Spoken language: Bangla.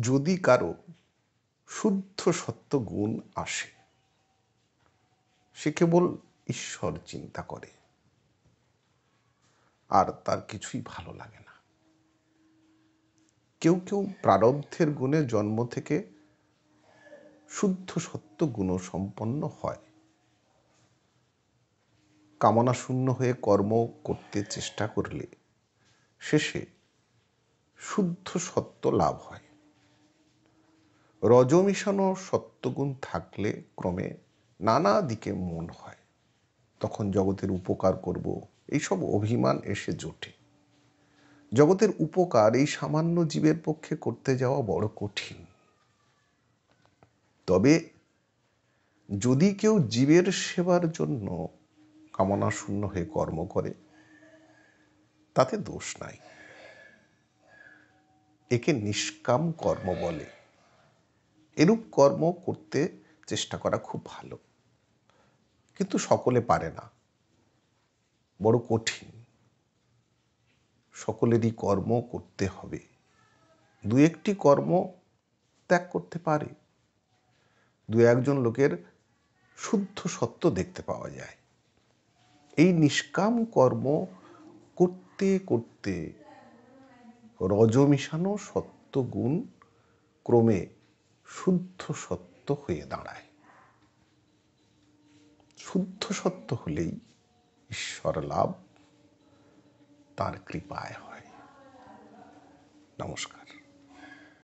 যদি কারো শুদ্ধ সত্য গুণ আসে, সে কেবল ঈশ্বর চিন্তা করে, আর তার কিছুই ভালো লাগে না। কেউ কেউ প্রারব্ধের গুণে জন্ম থেকে শুদ্ধ সত্য গুণসম্পন্ন হয়। কামনা শূন্য হয়ে কর্ম করতে চেষ্টা করলে শেষে শুদ্ধ সত্য লাভ হয়। রজ মিশানো সত্যগুণ থাকলে ক্রমে নানা দিকে মন হয়। তখন জগতের উপকার করব এইসব অভিমান এসে জোটে। জগতের উপকার এই সামান্য জীবের পক্ষে করতে যাওয়া বড় কঠিন। তবে যদি কেউ জীবের সেবার জন্য কামনা শূন্য হয়ে কর্ম করে, তাতে দোষ নাই। একে নিষ্কাম কর্ম বলে। এরূপ কর্ম করতে চেষ্টা করা খুব ভালো, কিন্তু সকলে পারে না, বড় কঠিন। সকলেরই কর্ম করতে হবে। দু একটি কর্ম ত্যাগ করতে পারে। দু একজন লোকের শুদ্ধ সত্য দেখতে পাওয়া যায়। এই নিষ্কাম কর্ম করতে করতে রজ মিশানো সত্য গুণ ক্রমে শুদ্ধ সত্য হয়ে দাঁড়ায়। শুদ্ধ সত্য হলেই ঈশ্বর লাভ তার কৃপায় হয়। নমস্কার।